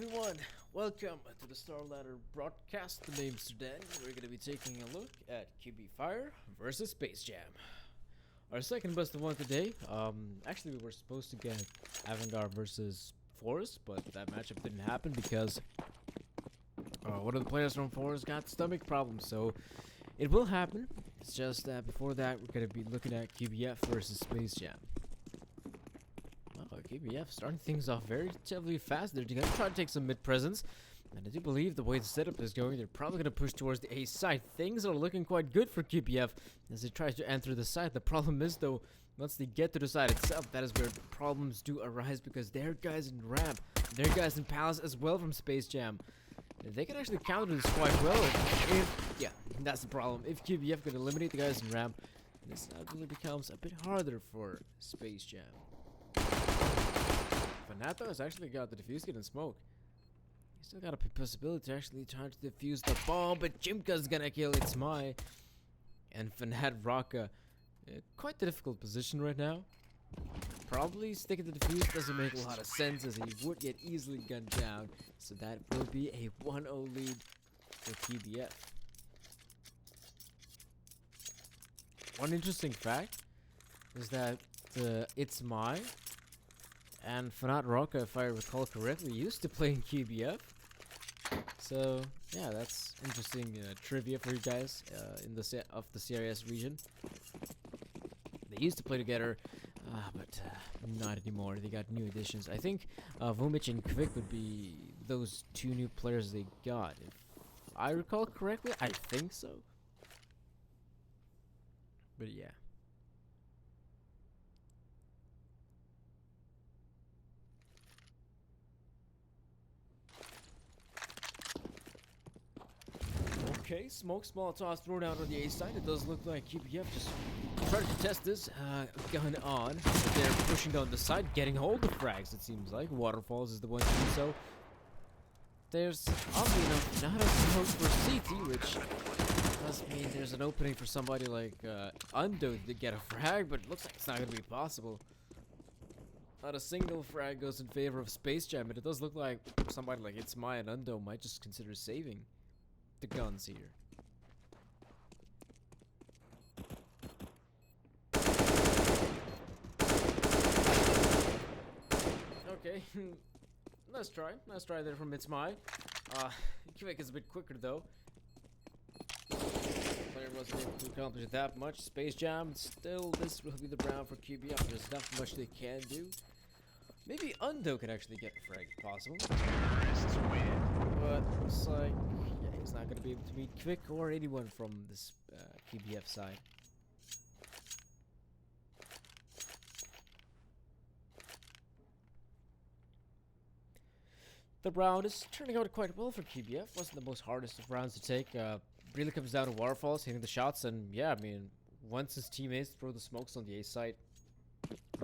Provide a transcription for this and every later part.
everyone, welcome to the Star Ladder broadcast. The name's Dan. We're going to be taking a look at QB.Fire versus Space Jam. Our second best of one today. Actually we were supposed to get Avangard versus Forest, but that matchup didn't happen because one of the players from Forest got stomach problems, so it will happen. It's just that before that we're going to be looking at QBF versus Space Jam. QBF starting things off very relatively fast. They're going to try to take some mid presence, and I do believe the way the setup is going, they're probably going to push towards the A side. Things are looking quite good for QBF as they try to enter the side. The problem is, though, once they get to the side itself, that is where the problems do arise, because there are guys in ramp, there are guys in palace as well from Space Jam. They can actually counter this quite well yeah, that's the problem. If QBF can eliminate the guys in ramp, this really becomes a bit harder for Space Jam. Fanato has actually got the defuse kit and smoke. He's still got a possibility to actually try to defuse the bomb, but Jimka's gonna kill It's My. And Fanat Rocka, quite the difficult position right now. Probably sticking to the defuse doesn't make a lot of sense, as he would get easily gunned down. So that will be a 1-0 lead for QBF. One interesting fact is that It's My and Fanat Rocka, if I recall correctly, used to play in QBF. So yeah, that's interesting trivia for you guys in the CRS region. They used to play together, but not anymore. They got new additions. I think Vumich and Kvik would be those two new players they got, if I recall correctly. I think so. But yeah. Okay, smoke Molotovs thrown out on the A side. It does look like QBF just trying to test this gun on. They're pushing down the side, getting hold of frags, it seems like. Waterfalls is the one to do so. There's, oddly enough, not a smoke for CT, which does mean there's an opening for somebody like Undo to get a frag, but it looks like it's not going to be possible. Not a single frag goes in favor of Space Jam, but it does look like somebody like It's My and Undo might just consider saving the guns here. Okay, nice try there from It's My. Kvik is a bit quicker though. Player wasn't able to accomplish that much. Space Jam, still this will be the round for QBF. There's not much they can do. Maybe Undo can actually get the frag if possible. But looks like he's not going to be able to beat Kvik or anyone from this QBF side. The round is turning out quite well for QBF. Wasn't the most hardest of rounds to take. Really comes down to waterfalls, hitting the shots, and yeah, I mean, once his teammates throw the smokes on the A side,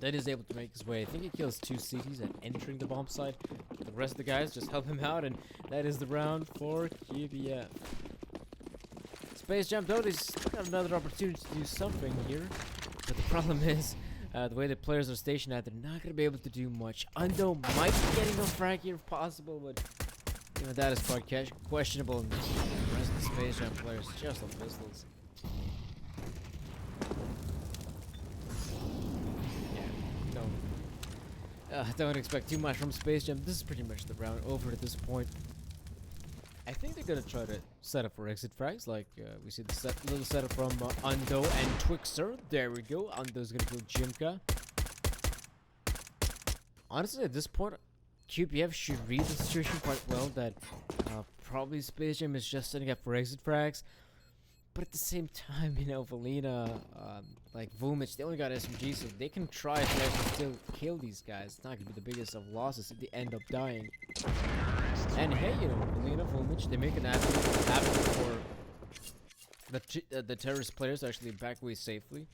then he's able to make his way. I think he kills 2 CTs at entering the bomb site. The rest of the guys just help him out, and that is the round for QBF. Space Jam though, he's got another opportunity to do something here, but the problem is the way the players are stationed at, they're not going to be able to do much. Undo might be getting a frag here if possible, but even that is quite questionable. And the rest of the Space Jam players just on pistols. Don't expect too much from Space Jam. This is pretty much the round over at this point. I think they're gonna try to set up for exit frags, like we see the little setup from Undo and Twixer. There we go. Undo's gonna kill Jimka. Honestly, at this point, QBF should read the situation quite well. That probably Space Jam is just setting up for exit frags. But at the same time, you know, Valina, like Vumich, they only got SMG, so they can try to actually still kill these guys. It's not going to be the biggest of losses if they end up dying. And hey, you know, Valina, Vumich, they make an avenue for the terrorist players to actually back away safely.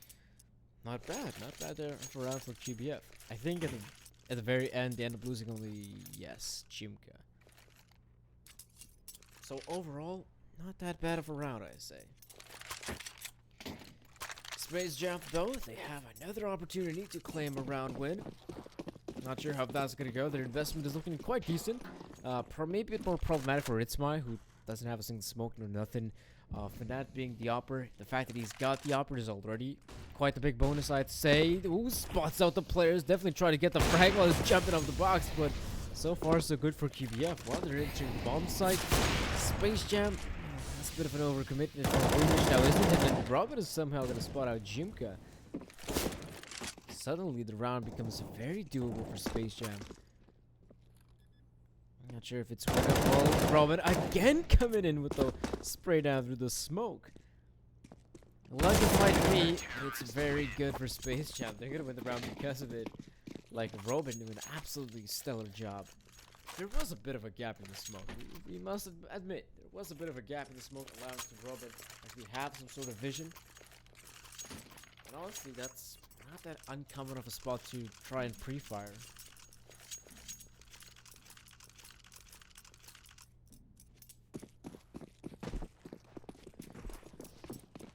Not bad there for round for QBF. I think at the very end, they end up losing only, yes, Jimka. So overall, not that bad of a round, I say. Space Jam, though, they have another opportunity to claim a round win. Not sure how that's going to go. Their investment is looking quite decent. Maybe a bit more problematic for Ritzmai, who doesn't have a single smoke or nothing. Fnatt being the opper, the fact that he's got the opper is already quite the big bonus, I'd say. Ooh, spots out the players, definitely trying to get the frag while he's jumping off the box, but so far so good for QBF. While they're entering the bomb site, Space Jam, that's a bit of an overcommitment for Boomers now, isn't it? And Robin is somehow going to spot out Jimka. Suddenly the round becomes very doable for Space Jam. Not sure if it's winnable. Robin again coming in with the spray down through the smoke. Luck it might be, it's very good for Space Jam. They're gonna win the round because of it. Like Robin doing an absolutely stellar job. There was a bit of a gap in the smoke. We must admit, there was a bit of a gap in the smoke allowing to Robin as we have some sort of vision. And honestly, that's not that uncommon of a spot to try and pre-fire.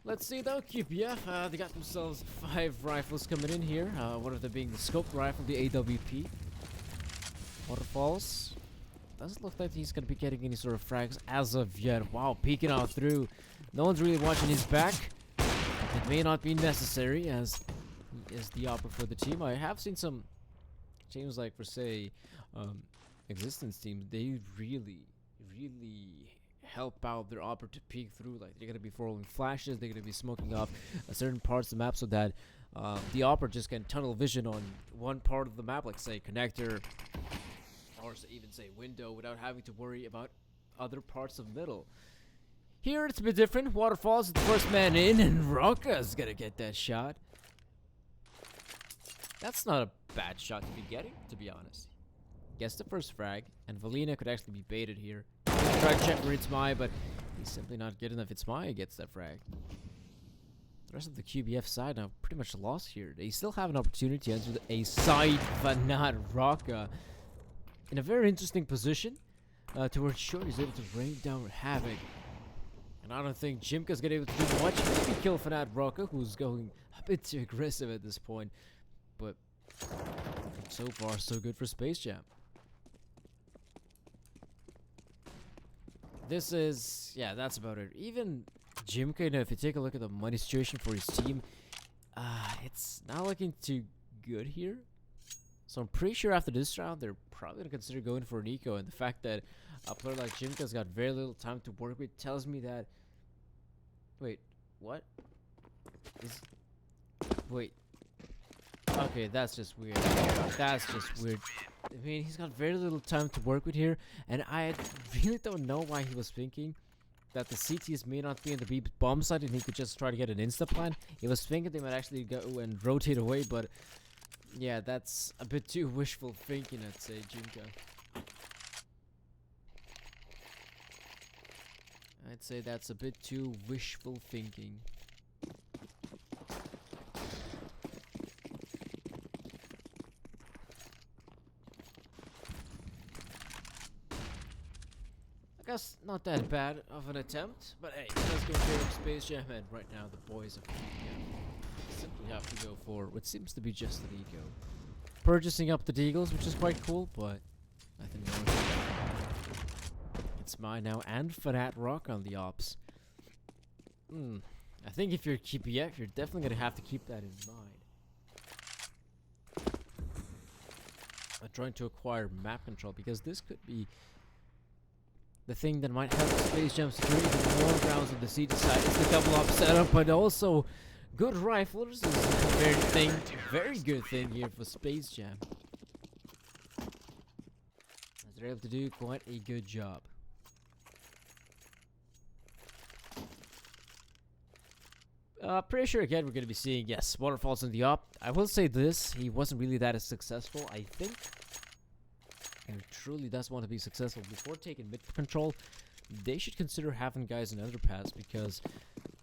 Let's see though, QPF, they got themselves 5 rifles coming in here. One of them being the scoped rifle, the AWP. Waterfalls. Doesn't look like he's gonna be getting any sort of frags as of yet. Wow, peeking out through. No one's really watching his back. It may not be necessary as he is the opera for the team. I have seen some teams like, for say, existence teams. They really help out their opera to peek through. Like, they're gonna be throwing flashes, they're gonna be smoking off certain parts of the map so that the opera just can tunnel vision on one part of the map, like say connector or even say window, without having to worry about other parts of middle. Here it's a bit different. Waterfalls is the first man in, and Rocka's gonna get that shot. That's not a bad shot to be getting, to be honest. Gets the first frag, and Valina could actually be baited here. Try to check for Itzmai, but he's simply not good enough. Itzmai gets that frag. The rest of the QBF side now pretty much lost here. They still have an opportunity to enter a side, but not Rocka. In a very interesting position to where Short is able to rain down Havoc. And I don't think Jimka's gonna be able to do much. Maybe kill Fnatt Rocka, who's going a bit too aggressive at this point. But so far, so good for Space Jam. This is, yeah, that's about it. Even Jimka, you know, if you take a look at the money situation for his team, it's not looking too good here. So I'm pretty sure after this round, they're probably going to consider going for an eco. And the fact that a player like Jimka's got very little time to work with tells me that... Wait, what? Wait. Okay, that's just weird. That's just weird. I mean, he's got very little time to work with here, and I really don't know why he was thinking that the CTs may not be in the B bomb site and he could just try to get an insta plan. He was thinking they might actually go and rotate away, but yeah, that's a bit too wishful thinking, I'd say, Jinka. I'd say that's a bit too wishful thinking. I guess not that bad of an attempt, but hey, let's go for Space Jam, and right now the boys of QBF simply have to go for what seems to be just an eco. Purchasing up the Deagles, which is quite cool, but nothing more. It's mine now, and Fnatt Rock on the ops. I think if you're QBF, you're definitely gonna have to keep that in mind. I'm trying to acquire map control, because this could be the thing that might help Space Jam secure even more rounds on the CT side. Is the double up setup, but also good riflers is a very good thing here for Space Jam. As they're able to do quite a good job. Pretty sure again we're going to be seeing, yes, Waterfalls in the op. I will say this, he wasn't really that successful, I think. And truly does want to be successful before taking mid control. They should consider having guys in underpass, because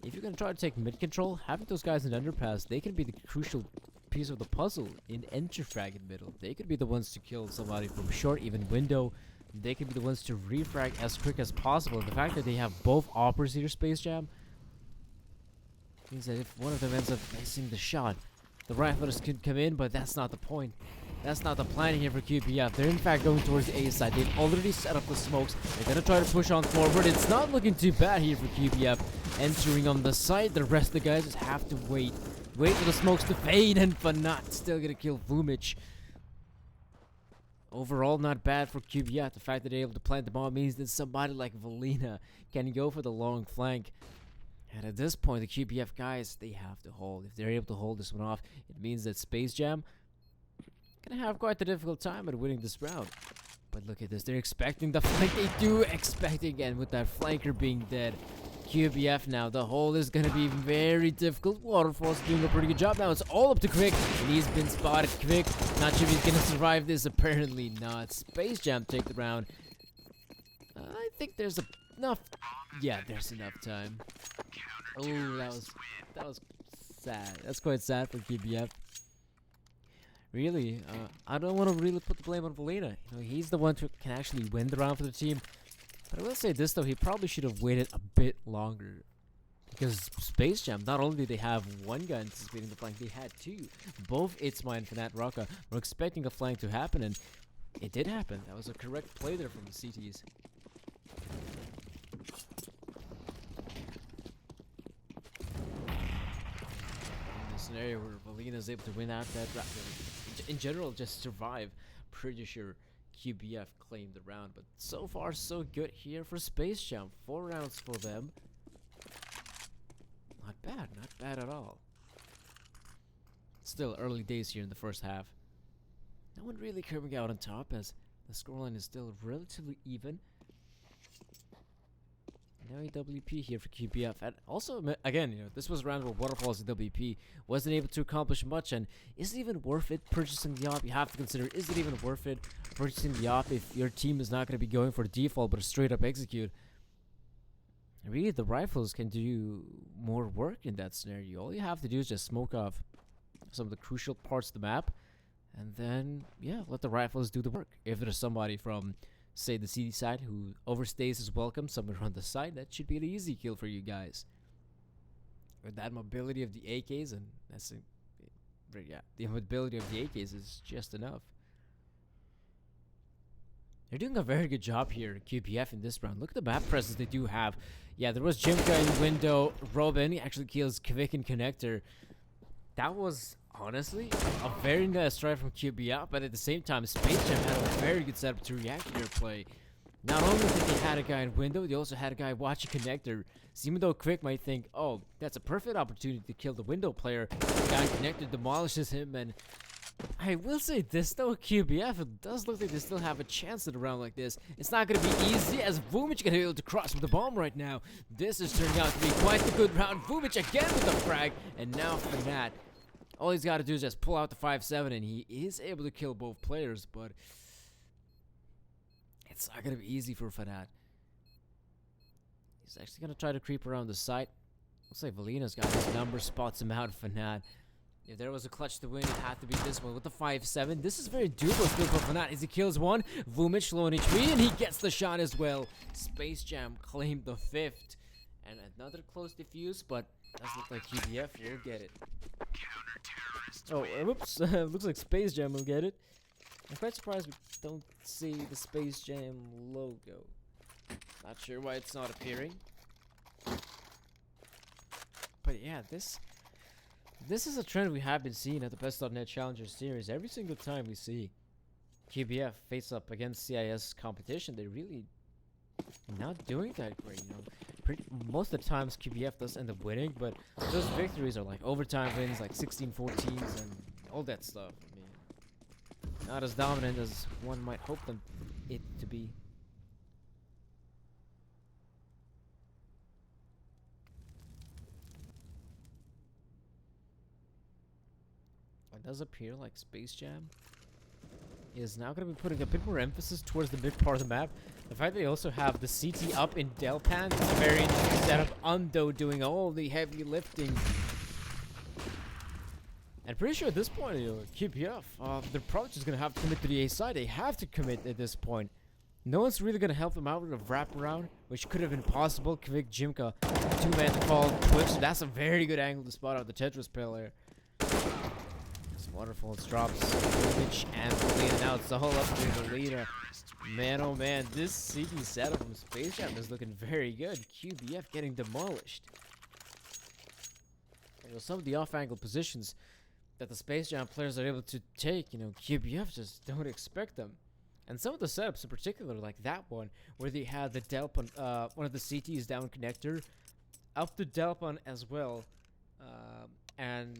if you're going to try to take mid control, having those guys in underpass, they can be the crucial piece of the puzzle in enter frag in middle. They could be the ones to kill somebody from short, even window. They could be the ones to refrag as quick as possible. And the fact that they have both operas here, Space Jam, means that if one of them ends up missing the shot, the riflers can come in, but that's not the point. That's not the plan here for QBF. They're in fact going towards the A side. They've already set up the smokes. They're gonna try to push on forward. It's not looking too bad here for QBF. Entering on the side, the rest of the guys just have to wait. Wait for the smokes to fade, and Fanat still gonna kill Vumic. Overall, not bad for QBF. The fact that they're able to plant the bomb means that somebody like Valina can go for the long flank. And at this point, the QBF guys, they have to hold. If they're able to hold this one off, it means that Space Jam gonna have quite a difficult time at winning this round. But look at this, they're expecting the flank. They do expect again with that flanker being dead. QBF now, the hold is gonna be very difficult. Waterfall's doing a pretty good job now. It's all up to Quick, and he's been spotted. Quick, not sure if he's gonna survive this. Apparently not. Space Jam take the round. I think there's enough. Yeah, there's enough time. Oh, that was sad. That's quite sad for QBF. Really, I don't want to really put the blame on Valina. You know, he's the one who can actually win the round for the team. But I will say this though, he probably should have waited a bit longer. Because Space Jam, not only did they have one guy anticipating the flank, they had two. Both Itzma and Fanat Rocka were expecting a flank to happen, and it did happen. That was a correct play there from the CTs. In this scenario where Valina is able to win out that round, in general, just survive, pretty sure QBF claimed the round. But so far, so good here for Space Jam. 4 rounds for them. Not bad at all. Still early days here in the first half. No one really coming out on top as the scoreline is still relatively even. No AWP here for QBF. And also, again, you know, this was a round where Waterfalls and WP wasn't able to accomplish much. And is it even worth it purchasing the op? You have to consider, is it even worth it purchasing the op if your team is not going to be going for default but a straight up execute? Really, the rifles can do more work in that scenario. All you have to do is just smoke off some of the crucial parts of the map. And then, yeah, let the rifles do the work. If there's somebody from, say, the CD side who overstays his welcome somewhere on the side, that should be an easy kill for you guys. With that mobility of the AKs, and that's yeah, the mobility of the AKs is just enough. They're doing a very good job here, QBF, in this round. Look at the map presence they do have. Yeah, there was Jimka in the window. Robin, he actually kills Kvik in connector. That was, honestly, a very nice try from QBF, but at the same time, Space Jam had a very good setup to react to their play. Not only did they had a guy in window, they also had a guy watching connector. So even though Quick might think, oh, that's a perfect opportunity to kill the window player, the guy in connector demolishes him. And I will say this though, QBF, it does look like they still have a chance at a round like this. It's not going to be easy as Vumic can be able to cross with the bomb right now. This is turning out to be quite a good round. Vumic again with the frag, and now Fanat. All he's got to do is just pull out the 5-7, and he is able to kill both players, but it's not going to be easy for Fanat. He's actually going to try to creep around the site. Looks like Valina's got his number, spots him out, Fanat. If there was a clutch to win, it had to be this one with the 5-7. This is very doable still for Fanat as he kills one. Vumic low on HP, and he gets the shot as well. Space Jam claimed the 5th. And another close defuse, but doesn't look like QBF will get it. Oh, whoops. Looks like Space Jam will get it. I'm quite surprised we don't see the Space Jam logo. Not sure why it's not appearing. But yeah, this is a trend we have been seeing at the Best.net Challenger Series. Every single time we see QBF face up against CIS competition, they really not doing that great, you know. Most of the times QBF does end up winning, but those victories are like overtime wins, like 16-14s and all that stuff. I mean, not as dominant as one might hope it to be. It does appear like Space Jam is now going to be putting a bit more emphasis towards the mid part of the map. The fact that they also have the CT up in Delpan is a very interesting setup. Undo doing all the heavy lifting. And pretty sure at this point, you know, QBF, they're probably just going to have to commit to the A side. They have to commit at this point. No one's really going to help them out with a wraparound, which could have been possible. Kvik, Jimka, 2-man to fall, Twitch. So that's a very good angle to spot out the Tetris player. Waterfalls drops Mitch and Lena. Now it's all up to Lena. Man, oh man, this CT setup from Space Jam is looking very good. QBF getting demolished. You know, some of the off-angle positions that the Space Jam players are able to take, you know, QBF just don't expect them. And some of the setups in particular, like that one, where they had the delp on one of the CTs down connector, up the delp on as well, and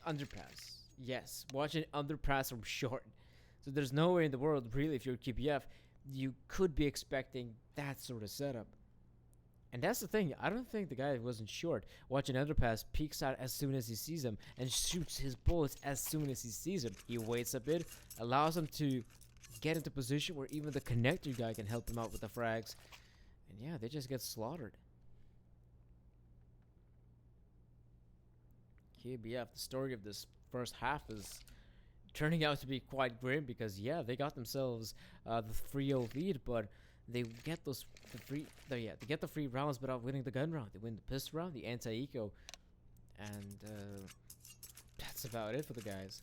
underpass. Yes, watch an underpass from short. So there's no way in the world, really, if you're QBF, you could be expecting that sort of setup. And that's the thing, I don't think the guy wasn't short. Watch an underpass, peeks out as soon as he sees him, and shoots his bullets as soon as he sees him. He waits a bit, allows him to get into position where even the connector guy can help him out with the frags. And yeah, they just get slaughtered. KBF, the story of this first half is turning out to be quite grim because yeah, they got themselves the 3-0 lead, but they get they get the free rounds without winning the gun round. They win the pistol round, the anti-eco, and that's about it for the guys.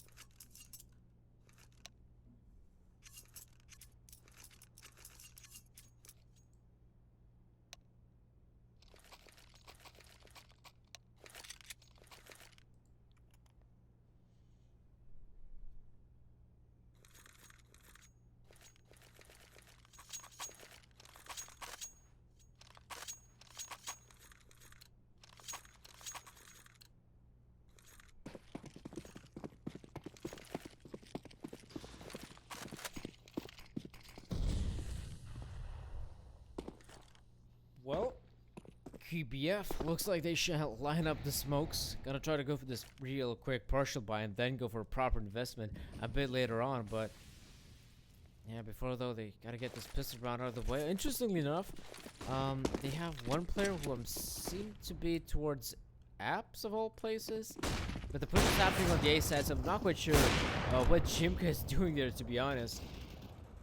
Well, QBF looks like they shall line up the smokes. Gonna try to go for this real quick partial buy and then go for a proper investment a bit later on. But yeah, before though, they gotta get this pistol round out of the way. Interestingly enough, they have one player who seem to be towards apps of all places. But the push is happening on the A side, so I'm not quite sure what Jimka is doing there, to be honest.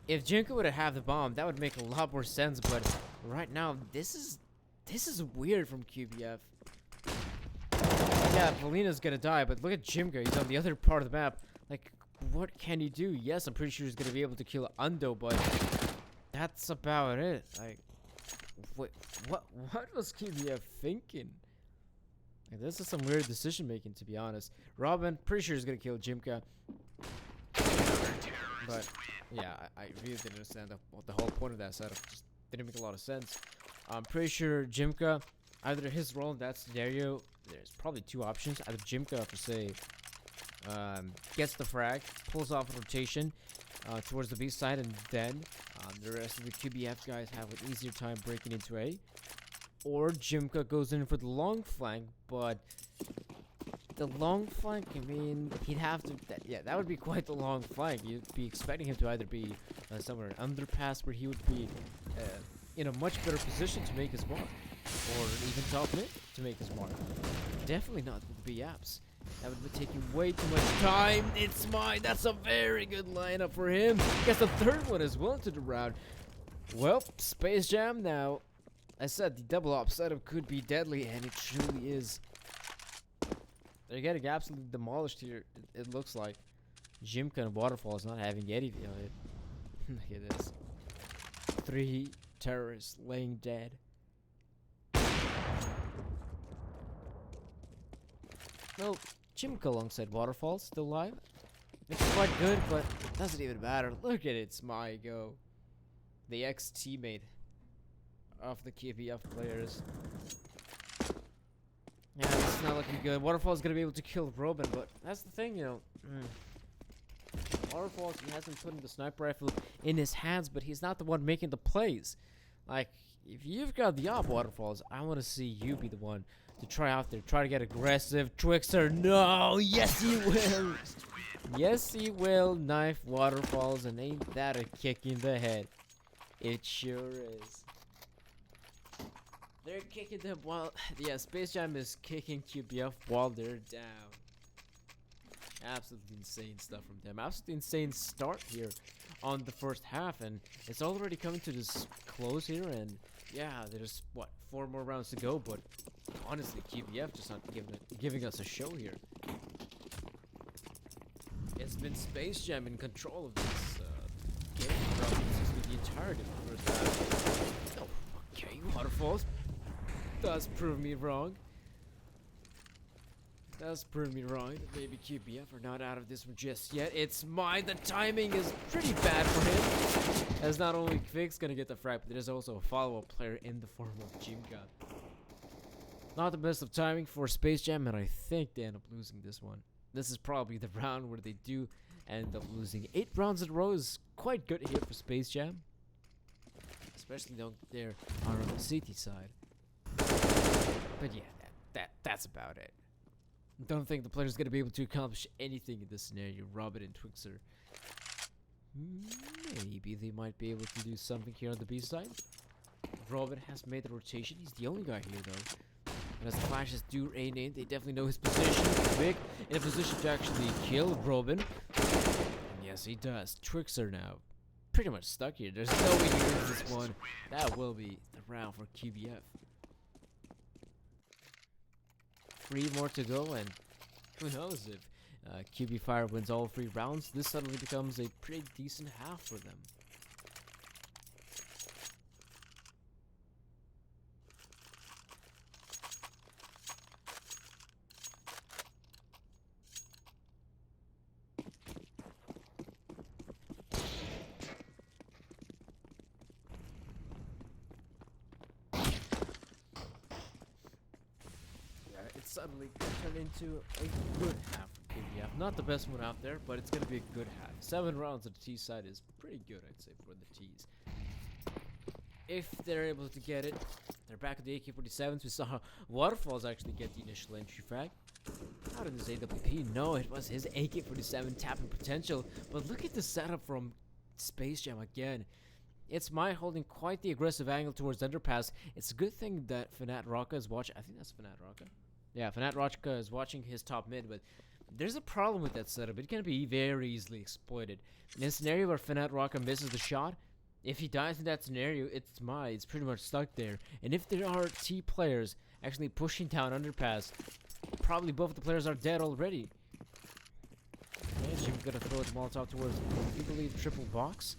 If Jimka would have the bomb, that would make a lot more sense, but right now, this is weird from QBF. Yeah, Polina's gonna die, but look at Jimka, he's on the other part of the map. Like, what can he do? Yes, I'm pretty sure he's gonna be able to kill Undo, but that's about it. Like, what was QBF thinking? Like, this is some weird decision making, to be honest. Robin, pretty sure he's gonna kill Jimka. But yeah, I really didn't understand the whole point of that setup. Just didn't make a lot of sense. I'm pretty sure Jimka, either his role in that scenario, there's probably two options. Either Jimka, per se, gets the frag, pulls off a rotation towards the B side, and then the rest of the QBF guys have an easier time breaking into A. Or Jimka goes in for the long flank, but the long flank, I mean, he'd have to, that would be quite the long flank. You'd be expecting him to either be somewhere underpass where he would be in a much better position to make his mark, or even top mid to make his mark. Definitely not with the B apps. That would be taking way too much time. It's mine. That's a very good lineup for him. Gets the third one as well into the round. Well, Space Jam now. I said the double op setup could be deadly, and it truly is. They're getting absolutely demolished here, it looks like. Jimka and Waterfall is not having anything on it. Look at this. 3 terrorists laying dead. Well, Jimka alongside Waterfall still alive. It's quite good, but it doesn't even matter. Look at it, Smygo. The ex-teammate of the KBF players. Yeah, it's not looking good. Waterfall's gonna be able to kill Robin, but that's the thing, you know. Waterfall, he hasn't put the sniper rifle in his hands, but he's not the one making the plays. Like, if you've got the op Waterfalls, I want to see you be the one to try out there, try to get aggressive. Twixter, no! Yes, he will! Yes, he will knife Waterfalls, and ain't that a kick in the head? It sure is. They're kicking them while... Yeah, Space Jam is kicking QBF while they're down. Absolutely insane stuff from them. Absolutely insane start here on the first half. And it's already coming to this close here. And yeah, there's, what, 4 more rounds to go. But honestly, QBF just not giving us a show here. has been Space Jam in control of this game throughout the entirety of the first half. Oh, okay, Waterfalls does prove me wrong. Does prove me wrong that maybe QBF are not out of this one just yet. It's mine. The timing is pretty bad for him. As not only Kvig's gonna get the frag, but there's also a follow-up player in the form of Jimka. Not the best of timing for Space Jam, and I think they end up losing this one. This is probably the round where they do end up losing. 8 rounds in a row is quite good here for Space Jam. Especially though they're on the city side. But yeah, that's about it. Don't think the player's gonna be able to accomplish anything in this scenario. Robin and Twixer. Maybe they might be able to do something here on the B side. Robin has made the rotation. He's the only guy here though. And as the flashes do rain in, they definitely know his position. Vic in a position to actually kill Robin. And yes, he does. Twixer now pretty much stuck here. There's no way he wins this one. That will be the round for QBF. 3 more to go, and who knows if QB.Fire wins all 3 rounds, this suddenly becomes a pretty decent half for them. It's suddenly turned into a good half for QBF. Not the best one out there, but it's going to be a good half. 7 rounds at the T side is pretty good, I'd say, for the T's. If they're able to get it, they're back at the AK-47s. We saw Waterfalls actually get the initial entry frag. How did this AWP? No, it was his AK-47 tapping potential. But look at the setup from Space Jam again. It's my holding quite the aggressive angle towards underpass. It's a good thing that Fnat Rocka is watching. I think that's Fnat Rocka. Yeah, Fnat Rocka is watching his top mid, but there's a problem with that setup. It can be very easily exploited. In a scenario where Fnat Rocka misses the shot, if he dies in that scenario, it's pretty much stuck there. And if there are T players actually pushing down underpass, probably both of the players are dead already. Okay, Jim's gonna throw the Molotov towards, I believe, triple box.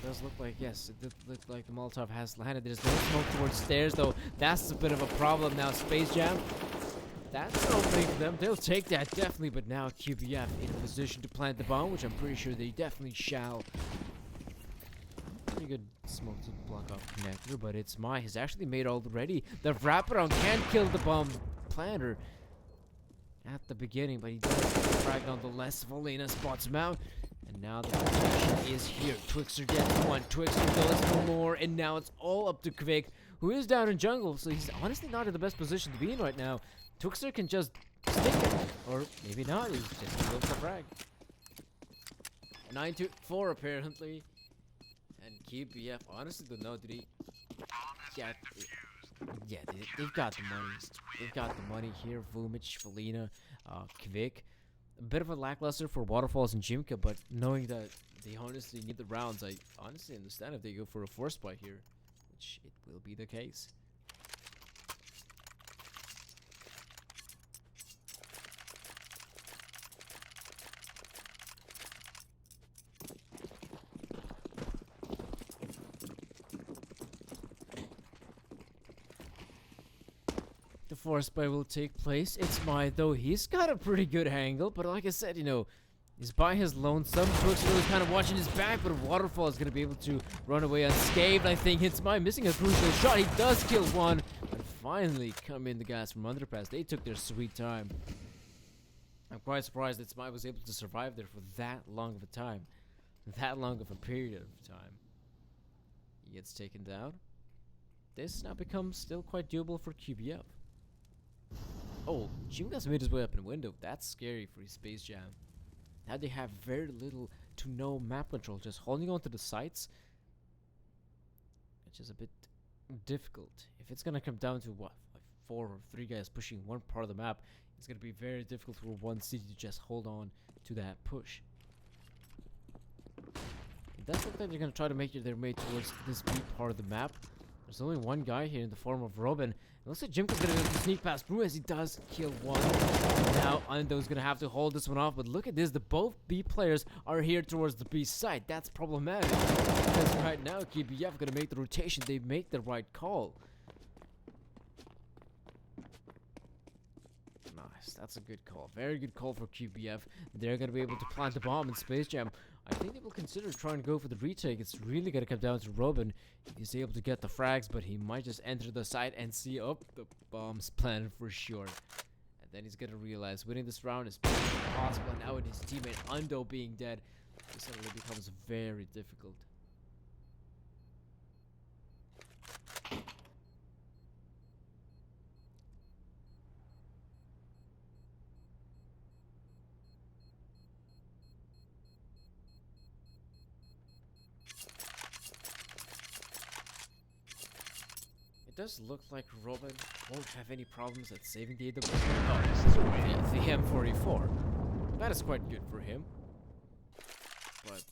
Does look like, yes, it did look like the Molotov has landed. There's no smoke towards stairs, though. That's a bit of a problem now. Space Jam, that's an opening for them. They'll take that, definitely. But now QBF in a position to plant the bomb, which I'm pretty sure they definitely shall. Pretty good smoke to block off connector, but it's has actually made already. The wraparound can kill the bomb planter at the beginning, but he does frag nonetheless. Valena spots him out. And now the rotation is here. Twixer gets one. Twixer goes for more. And now it's all up to Kvik, who is down in jungle. So he's honestly not in the best position to be in right now. Twixer can just stick it. Or maybe not. He's just goes for frag. 9-4 apparently. And QBF honestly don't know. Did he? Yeah, they've got the money. They've got the money here. Vumich, Valena, Kvik. A bit of a lackluster for Waterfalls and Jimka, but knowing that they honestly need the rounds, I honestly understand if they go for a force buy here, which it will be the case. The force buy will take place. It's though he's got a pretty good angle, but like I said, you know, he's by his lonesome. Twixer was kind of watching his back, but Waterfall is going to be able to run away unscathed. I think it's missing a crucial shot. He does kill one, but finally come in the guys from underpass. They took their sweet time. I'm quite surprised that Smite was able to survive there for that long of a time, that long of a period of time. He gets taken down. This now becomes still quite doable for QBF. Oh, Jimka's made his way up in a window. That's scary for his Space Jam. Now they have very little to no map control, just holding on to the sites, which is a bit difficult. If it's gonna come down to what, like 4 or 3 guys pushing one part of the map, it's gonna be very difficult for one city to just hold on to that push. It does look like they're gonna try to make their way towards this B part of the map. There's only one guy here in the form of Robin. It looks like Jimko's gonna be able to sneak past through as he does kill one. Now Undo's gonna have to hold this one off, but look at this. The both B players are here towards the B side. That's problematic. Because right now QBF gonna make the rotation. They make the right call. Nice. That's a good call. Very good call for QBF. They're gonna be able to plant the bomb in Space Jam. I think they will consider trying to go for the retake. It's really gonna come down to Robin. He's able to get the frags, but he might just enter the site and see, oh, the bomb's planted for sure. And then he's gonna realize winning this round is impossible. And now with his teammate Undo being dead, this suddenly becomes very difficult. It does look like Robin won't have any problems at saving the AWS. Oh, the M44. That is quite good for him. But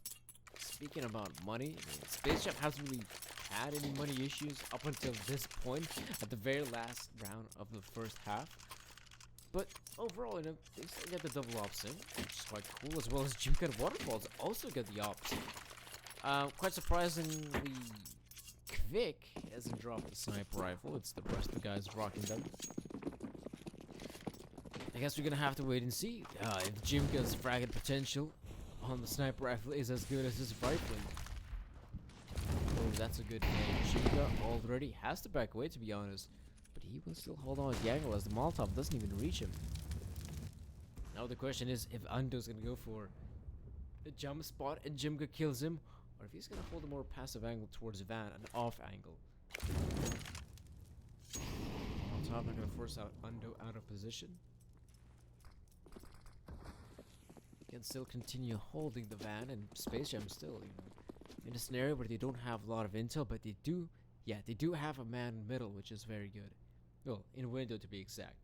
speaking about money, I mean, Space Jam hasn't really had any money issues up until this point, at the very last round of the first half. But overall, you know, they still get the double ops in, which is quite cool, as well as Juke and Waterfalls also get the ops. Quite surprisingly, Quick hasn't dropped the sniper rifle. It's the rest of the guys rocking them. I guess we're gonna have to wait and see if Jimka's fragging potential on the sniper rifle is as good as his rifling. Oh, that's a good thing. Jimka already has to back away, to be honest, but he will still hold on to the angle as the Molotov doesn't even reach him. Now the question is if Undo's gonna go for the jump spot and Jimka kills him, or if he's gonna hold a more passive angle towards Van, an off angle. On top, I'm gonna force out Undo out of position. Can still continue holding the Van, and Space Jam still, you know, in a scenario where they don't have a lot of intel, but they do, yeah, they do have a man in the middle, which is very good. Well, in window to be exact.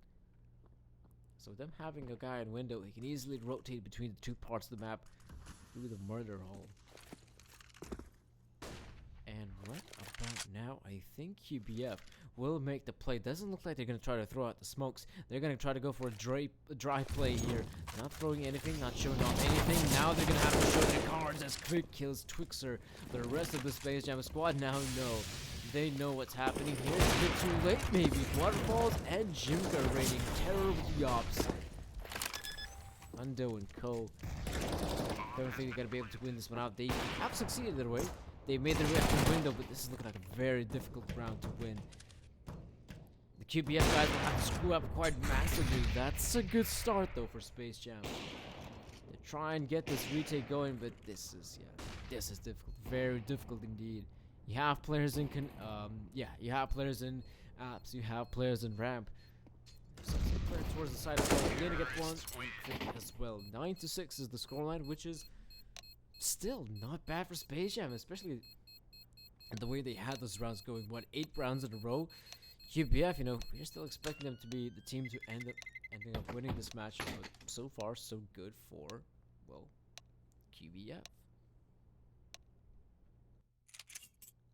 So them having a guy in window, he can easily rotate between the two parts of the map through the murder hole. And right about now, I think QBF will make the play. Doesn't look like they're going to try to throw out the smokes. They're going to try to go for a dry play here. Not throwing anything, not showing off anything. Now they're going to have to show their cards as Quick kills Twixer. The rest of the Space Jam squad now know. They know what's happening here. It's a bit too late, maybe. Waterfalls and Jimka raining terror with the ops. Undo and Co. Don't think they're going to be able to win this one out. They have succeeded their way. They made their way up to the window, but this is looking like a very difficult round to win. The QBF guys will have to screw up quite massively. That's a good start, though, for Space Jam. They try and get this retake going, but this is difficult. Very difficult indeed. You have players in, you have players in apps, you have players in ramp. Some players towards the side as well. You're gonna get one, and Quick as well. 9-6 is the scoreline, which is still not bad for Space Jam, especially the way they had those rounds going. What, 8 rounds in a row? QBF, you know, we're still expecting them to be the team to ending up winning this match. But so far, so good for, well, QBF.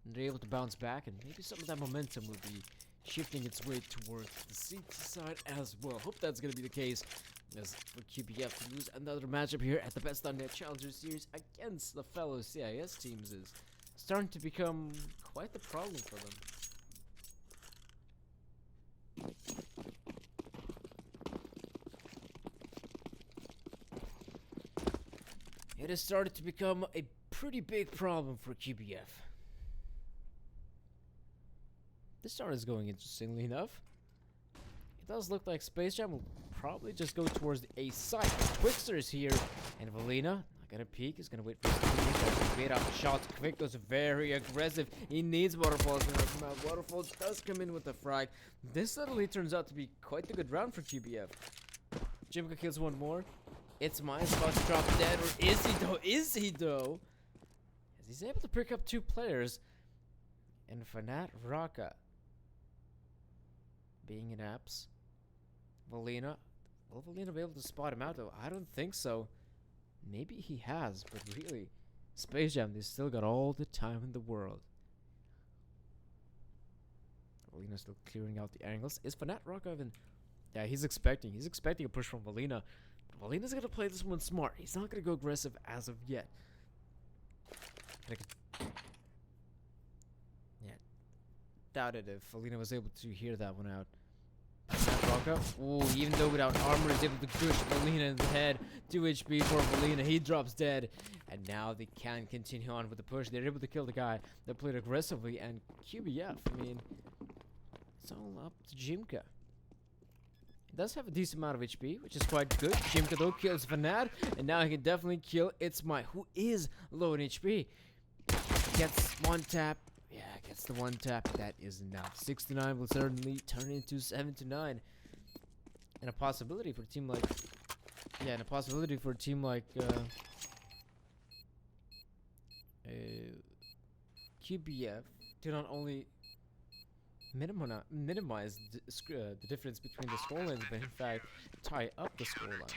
And they're able to bounce back, and maybe some of that momentum will be shifting its way towards the CT side as well. Hope that's going to be the case, as for QBF to lose another matchup here at the Best on Net Challenger Series against the fellow CIS teams is starting to become quite the problem for them. It has started to become a pretty big problem for QBF. This start is going interestingly enough. It does look like Space Jam will probably just go towards the A side. Twixter is here, and Valina, not gonna peek, is gonna wait for his teammates to bait out the shots. Quick goes very aggressive. He needs Waterfalls to come out. Waterfalls does come in with the frag. This suddenly turns out to be quite a good round for QBF. Jimka kills one more. It's my spot to drop dead, or is he though? Is he though? As he's able to pick up 2 players, and Fanat Raka being in apps. Valina. Will Valina be able to spot him out though? I don't think so. Maybe he has, but really, Space Jam, they still got all the time in the world. Valina still clearing out the angles. Is Fnatt Rock even? Yeah, he's expecting a push from Valina. But Valina's gonna play this one smart. He's not gonna go aggressive as of yet. Yeah, doubt it if Valina was able to hear that one out. Rocka. Ooh, even though without armor, is able to push Valina in the head. 2 HP for Valina. He drops dead. And now they can continue on with the push. They're able to kill the guy that played aggressively. And QB.F, I mean, it's all up to Jimka. He does have a decent amount of HP, which is quite good. Jimka, though, kills Fnatt. And now he can definitely kill It's My, who is low in HP. Gets one tap. Yeah, gets the one tap. That is enough. 6 to 9 will certainly turn into 7 to 9. And a possibility for a team like... Yeah, and a possibility for a team like... QB.F to not only minimize the difference between the scorelines, but in fact tie up the scoreline.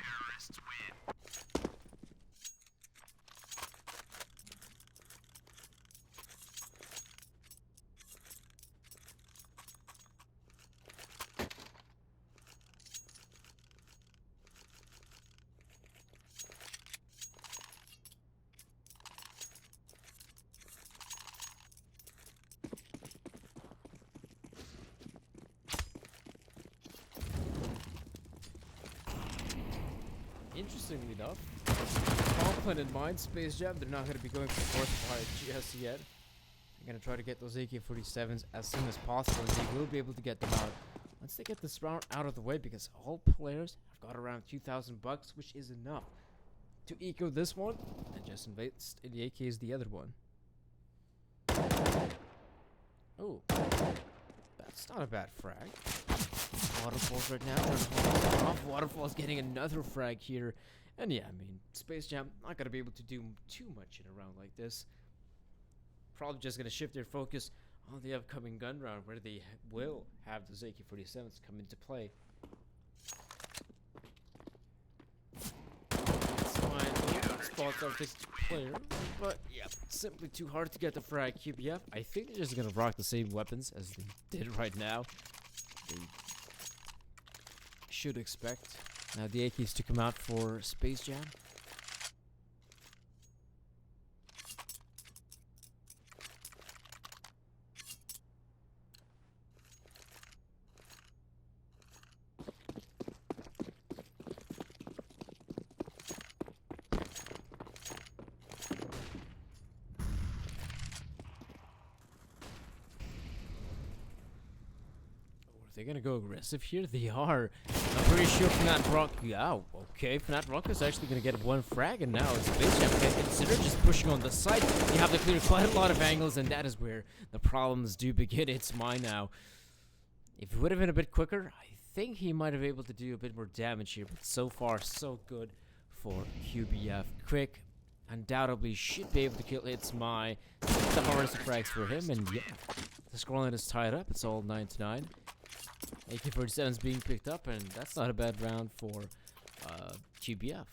Interestingly enough, all plan in mind, Space Jam, they're not going to be going for QB.Fire just yet. They're going to try to get those AK-47s as soon as possible, and they will be able to get them out once they get this round out of the way, because all players have got around $2,000 bucks, which is enough to eco this one and just invest in the AKs the other one. Oh, that's not a bad frag. Waterfalls right now. Waterfalls getting another frag here. And yeah, I mean, Space Jam not going to be able to do too much in a round like this. Probably just going to shift their focus on the upcoming gun round, where they will have those AK-47s come into play. That's fine. Spots are this player. But yeah, simply too hard to get the frag. QB.F, I think they're just going to rock the same weapons as they did right now. They should expect the AKs to come out for Space Jam. They're gonna go aggressive here. They are. I'm pretty sure Fnatt Rock. Yeah, okay. Fnatt Rock is actually gonna get one frag, and now Space Jam can consider just pushing on the side. You have to clear quite a lot of angles, and that is where the problems do begin. It's mine now. If it would have been a bit quicker, I think he might have been able to do a bit more damage here. But so far, so good for QB.F. Quick, undoubtedly should be able to kill It's My. The hardest of frags for him, and yeah, the scoreline is tied up. It's all 9 to 9. AK-47's being picked up, and that's not a bad round for QB.F.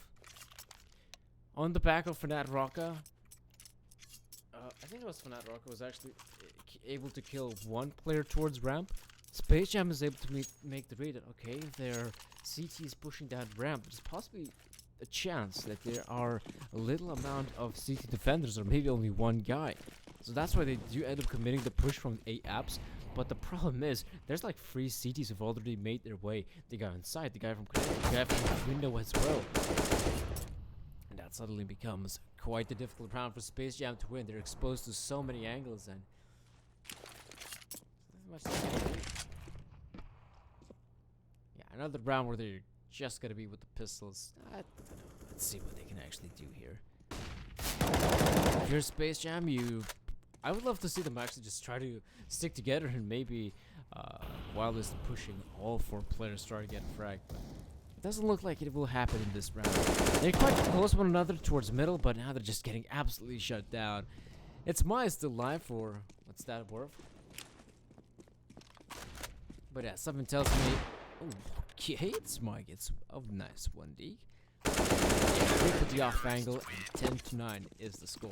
On the back of Fnatt Rocka, I think it was Fnatt Rocka was actually able to kill one player towards ramp. Space Jam is able to make the read that, okay, if their CT is pushing that ramp, there's possibly a chance that there are a little amount of CT defenders, or maybe only one guy. So that's why they do end up committing the push from A apps. But the problem is, there's like 3 CTs who've already made their way. The guy inside, the guy from Connect, the guy from the window as well. And that suddenly becomes quite a difficult round for Space Jam to win. They're exposed to so many angles, and yeah, another round where they're just gonna be with the pistols. I don't know. Let's see what they can actually do here. If you're Space Jam, I would love to see them actually just try to stick together, and maybe while this pushing, all 4 players try to get frag. But it doesn't look like it will happen in this round. They're quite close to one another towards middle, but now they're just getting absolutely shut down. It's My still live for what's that worth? But yeah, something tells me, oh, okay, It's My gets a nice 1D. Yeah, quick with the off angle, and 10 to 9 is the score.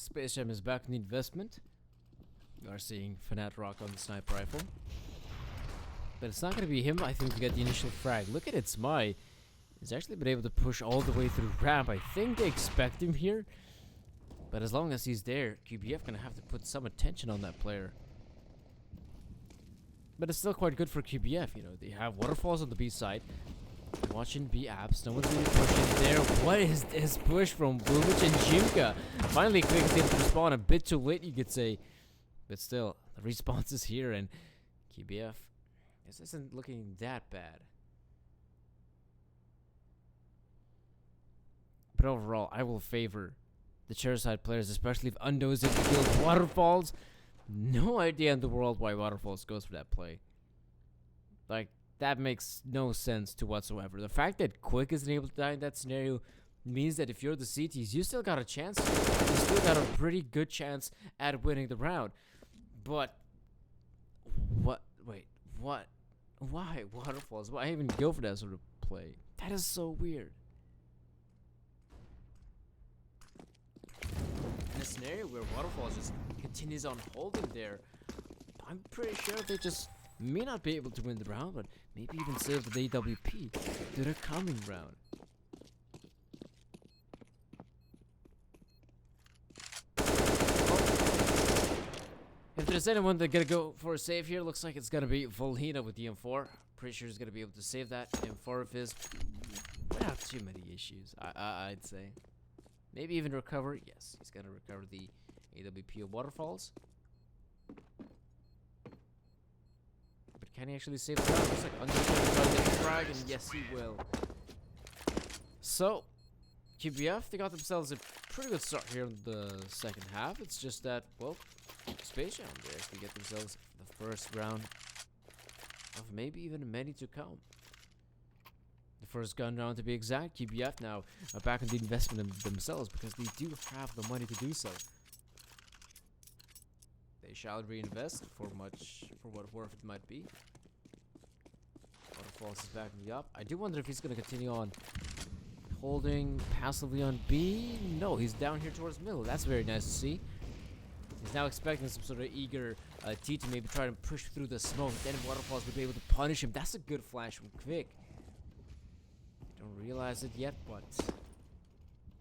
Space Jam is back in the investment. We are seeing Fanat rock on the sniper rifle. But it's not going to be him, I think, to get the initial frag. Look at It's My. He's actually been able to push all the way through ramp. I think they expect him here. But as long as he's there, QBF going to have to put some attention on that player. But it's still quite good for QBF, you know. They have waterfalls on the B side. Watching B apps. No one's really pushing there. What is this push from Boomich and Jimka? Finally, Quick is able to respawn a bit too late, you could say. But still, the response is here, and QBF, this isn't looking that bad. But overall, I will favor the chairside players, especially if Undo is able to kill Waterfalls. No idea in the world why Waterfalls goes for that play. Like, that makes no sense to whatsoever. The fact that Quick isn't able to die in that scenario means that if you're the CTs, you still got a chance. You still got a pretty good chance at winning the round. But, what? Wait, what? Why Waterfalls? Why even go for that sort of play? That is so weird. In a scenario where Waterfalls just continues on holding there, I'm pretty sure they just may not be able to win the round, but maybe even save the AWP to the coming round. If there's anyone that's gonna go for a save here, looks like it's gonna be Volhina with the M4. Pretty sure he's gonna be able to save that M4 of his without too many issues, I'd say. Maybe even recover. Yes, he's gonna recover the AWP of Waterfalls. But can he actually save the round? Looks like Under the frag, and yes, he will. So, QBF, they got themselves a pretty good start here in the second half. It's just that, well, Space Jam, they actually get themselves the first round of maybe even many to come. The first gun round to be exact. QBF now are back in the investment themselves because they do have the money to do so. They shall reinvest for what worth it might be. Waterfalls is backing me up. I do wonder if he's going to continue on holding passively on B. No, he's down here towards middle. That's very nice to see. He's now expecting some sort of eager T to maybe try to push through the smoke. Then Waterfalls would be able to punish him. That's a good flash from Quick. Don't realize it yet, but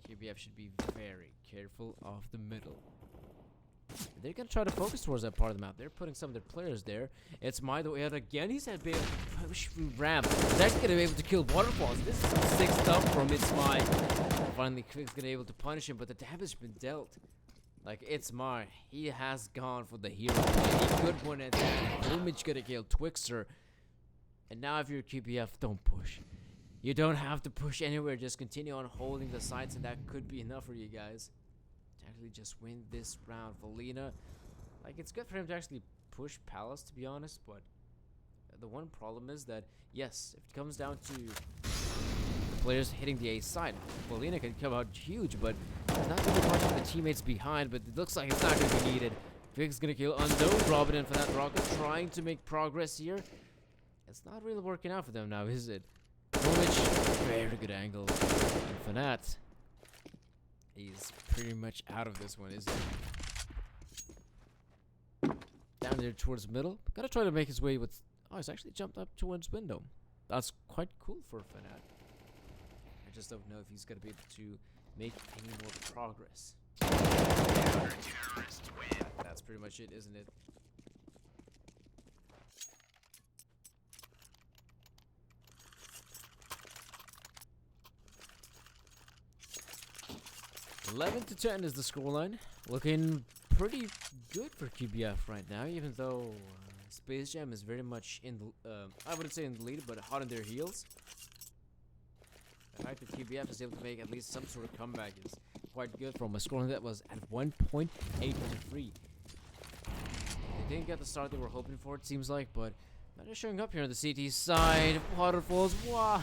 QBF should be very careful of the middle. They're gonna try to focus towards that part of the map. They're putting some of their players there. It's My the way out again. He's had to be able to push through ramp. He's actually gonna be able to kill Waterfalls. This is some sick stuff from It's My. Finally, Quick's gonna be able to punish him, but the damage has been dealt. Like, It's My, he has gone for the hero play. He could win it. Boomich gonna kill Twixter. And now if you're QBF, don't push. You don't have to push anywhere. Just continue on holding the sides, and that could be enough for you guys to actually just win this round. Volhina, like, it's good for him to actually push Palace, to be honest, but the one problem is that, yes, if it comes down to the players hitting the A side, Volhina can come out huge, but he's not really watching the teammates behind, but it looks like it's not going to be needed. Vic's going to kill Undo. Robin in for that rocket, trying to make progress here. It's not really working out for them now, is it? Boomich, very good angle. And Fanat, he's pretty much out of this one, isn't he? Down there towards middle. Gotta try to make his way with... Oh, he's actually jumped up towards window. That's quite cool for Fanat. I just don't know if he's gonna be able to make any more progress. That's pretty much it, isn't it? (11-10) is the scoreline. Looking pretty good for QBF right now, even though Space Jam is very much in the, I wouldn't say in the lead, but hot on their heels. The fact that QBF is able to make at least some sort of comeback is quite good from a scoreline that was at 1.8 to 3. They didn't get the start they were hoping for, it seems like, but now they're showing up here on the CT side. Waterfalls, why?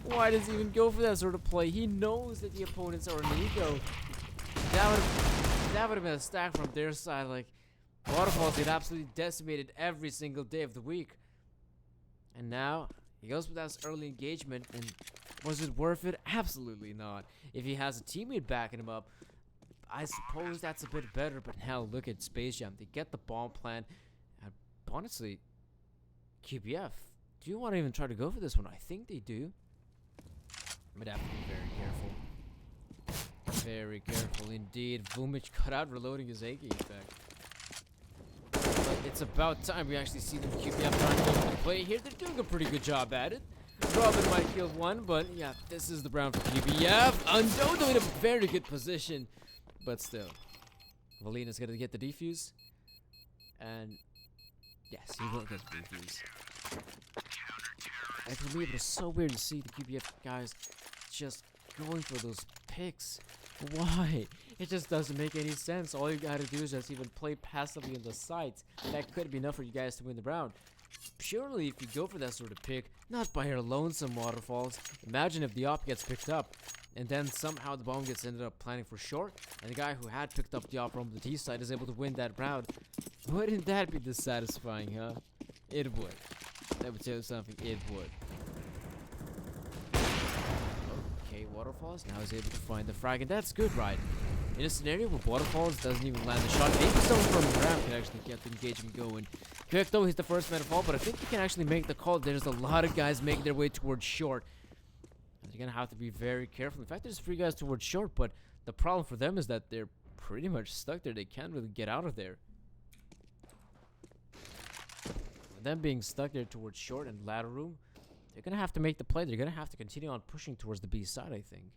Why does he even go for that sort of play? He knows that the opponents are an ego. That would have been a stack from their side. Like, Waterfalls get absolutely decimated every single day of the week. And now, he goes with that early engagement, and was it worth it? Absolutely not. If he has a teammate backing him up, I suppose that's a bit better, but hell, look at Space Jam. They get the bomb plan. And honestly, QBF, do you want to even try to go for this one? I think they do. But have to be very careful. Very careful indeed. Vumic cut out reloading his AK effect. But it's about time we actually see them QBF trying to go for the play here. They're doing a pretty good job at it. Robin might kill one, but yeah, this is the round for QBF. Undodo in a very good position. But still, Valina's gonna get the defuse. And yes, he will get the defuse. And for me, it was so weird to see the QBF guys just going for those picks. Why? It just doesn't make any sense. All you gotta do is just even play passively in the sights. That could be enough for you guys to win the round. Purely if you go for that sort of pick, not by your lonesome waterfalls. Imagine if the op gets picked up, and then somehow the bomb gets ended up planning for short, and the guy who had picked up the op from the T side is able to win that round. Wouldn't that be dissatisfying, huh? It would. Let me tell you something, it would. Okay, Waterfalls now is able to find the frag, and that's good, right? In a scenario where Waterfalls doesn't even land the shot, maybe someone from the ground can actually get the engagement going. Quick though, he's the first man to fall, but I think he can actually make the call. There's a lot of guys making their way towards short. And you're gonna have to be very careful. In fact, there's 3 guys towards short, but the problem for them is that they're pretty much stuck there. They can't really get out of there. With them being stuck there towards short and ladder room, they're gonna have to make the play. They're gonna have to continue on pushing towards the B side, I think.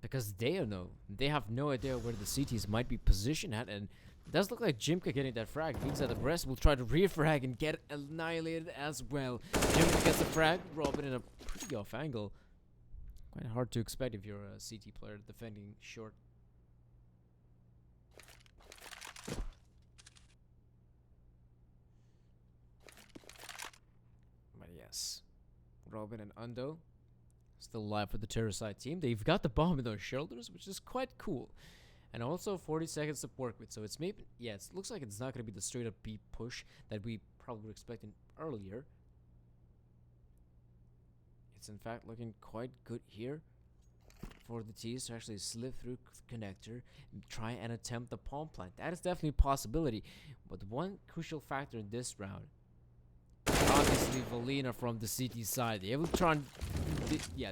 Because they don't know. They have no idea where the CTs might be positioned at, and it does look like Jimka getting that frag. Means that the rest will try to refrag and get annihilated as well. Jimka gets the frag. Robin in a pretty off angle. Quite hard to expect if you're a CT player defending short. But yes, Robin and Undo still alive for the Terrorcide team. They've got the bomb in their shoulders, which is quite cool. And also 40 seconds to work with. So it's maybe, yeah, it looks like it's not going to be the straight up B push that we probably were expecting earlier. It's in fact looking quite good here for the T's to actually slip through the connector and try and attempt the palm plant. That is definitely a possibility. But one crucial factor in this round, obviously Valina from the CT side. They will try and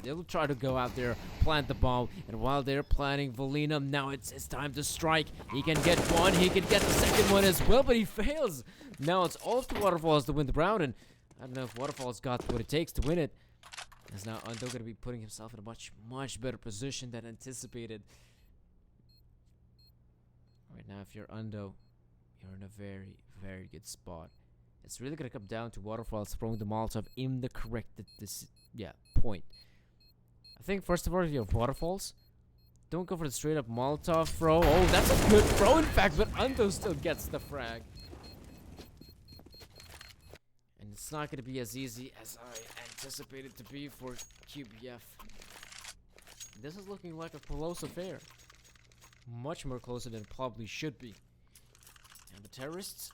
they will try to go out there, plant the bomb, and while they're planting Valina, now it's time to strike. He can get one, he can get the second one as well, but he fails. Now it's all up to Waterfalls to win the round, and I don't know if Waterfalls got what it takes to win it. As now Undo going to be putting himself in a much better position than anticipated. Right now, if you're Undo, you're in a very good spot. It's really going to come down to Waterfalls throwing the Molotov in the correct point. I think first of all, if you have Waterfalls, don't go for the straight up Molotov throw. Oh, that's a good throw in fact, but Undo still gets the frag. And it's not going to be as easy as I anticipated to be for QBF. This is looking like a close affair. Much more closer than it probably should be. And the terrorists...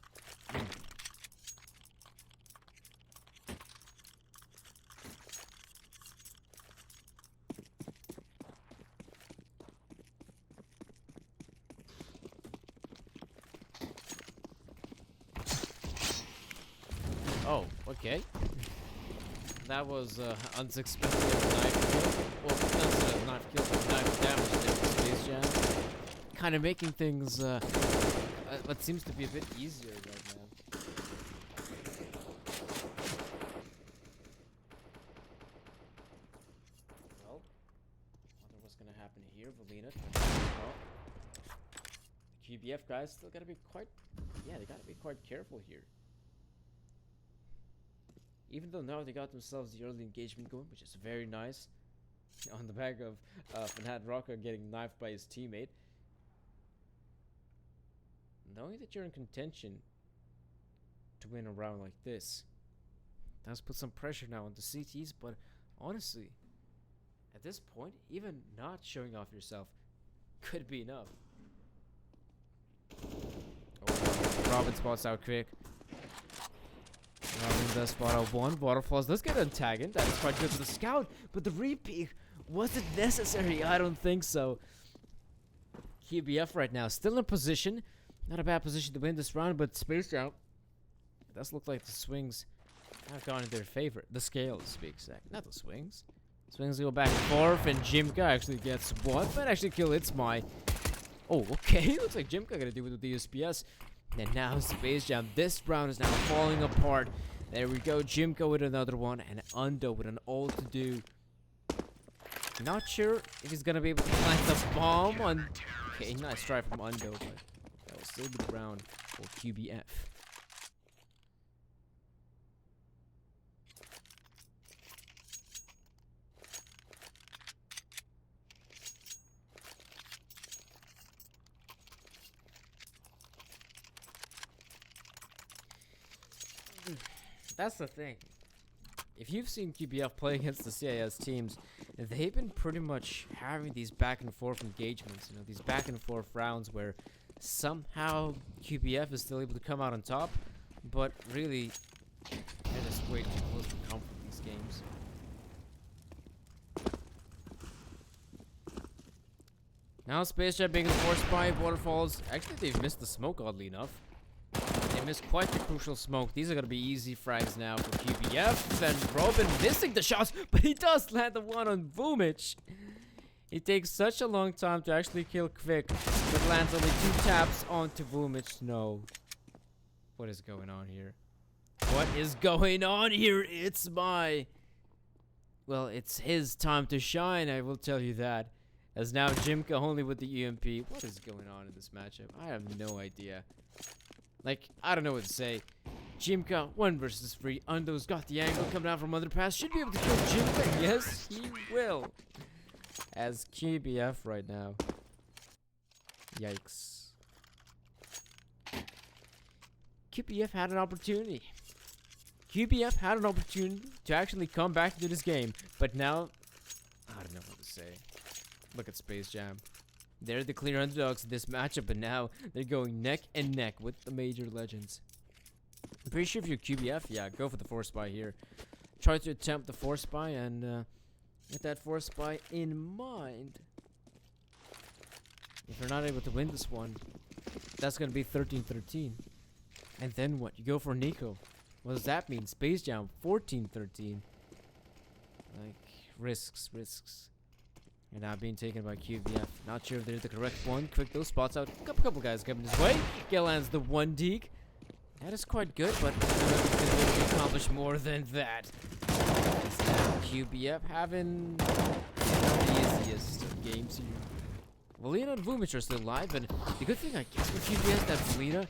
Oh, okay. That was unsuspected knife kill. Well, not a knife kill, but knife damage there with Space Jam. Kind of making things what seems to be a bit easier right now. Well, wonder what's gonna happen here. Valina. The QBF guys still gotta be quite, they gotta be quite careful here. Even though now they got themselves the early engagement going, which is very nice. On the back of Fanat Rocca getting knifed by his teammate. Knowing that you're in contention to win a round like this does put some pressure now on the CTs, but honestly, at this point, even not showing off yourself could be enough. Oh, Robin spots out quick. Robin does spot out one. Waterfalls does get an tagged. That is quite good for the scout, but the repeat, was it necessary? I don't think so. QBF right now. Still in position. Not a bad position to win this round, but spaced out. It does look like the swings have gone in their favor. The scales, to be exact. Not the swings. Swings go back and forth, and Jimka actually gets one. But actually kill It's My. Oh, okay. Looks like Jimka gonna do it with the SPS. And now Space Jam. This round is now falling apart. There we go. Jimka with another one, and Undo with an ult to do. Not sure if he's gonna be able to plant the bomb on. Okay, nice try from Undo, but that will still be the round for QBF. That's the thing. If you've seen QBF play against the CIS teams, they've been pretty much having these back and forth engagements, you know, these back and forth rounds where somehow QBF is still able to come out on top, but really, they're just way too close to come from these games. Now Space Jam being enforced by Waterfalls. Actually, they've missed the smoke, oddly enough. They missed quite the crucial smoke. These are going to be easy frags now for QBF. And Robin missing the shots, but he does land the one on Vumich. It takes such a long time to actually kill Quick, but lands only 2 taps onto Vumich. No. What is going on here? What is going on here? It's my... Well, it's his time to shine, I will tell you that. As now Jimka only with the EMP. What is going on in this matchup? I have no idea. Like, I don't know what to say. Jimka, 1 versus 3. Undo's got the angle coming out from underpass. Should be able to kill Jimka. Yes, he will. As QBF right now. Yikes. QBF had an opportunity. QBF had an opportunity to actually come back into this game. But now, I don't know what to say. Look at Space Jam. They're the clear underdogs in this matchup, but now they're going neck and neck with the major legends. I'm pretty sure if you're QBF, yeah, go for the force buy here. Try to attempt the force buy and get that force buy in mind. If you're not able to win this one, that's going to be 13-13. And then what? You go for Nico. What does that mean? Space Jam, 14-13. Like, risks. And now being taken by QBF. Not sure if they're the correct one. Quick those spots out. Couple guys coming his way. Gale lands the 1 deke. That is quite good, but can accomplish more than that. It's now QBF having the easiest of games here. Valina and Vumich are still alive, and the good thing I guess for QBF is that Valina.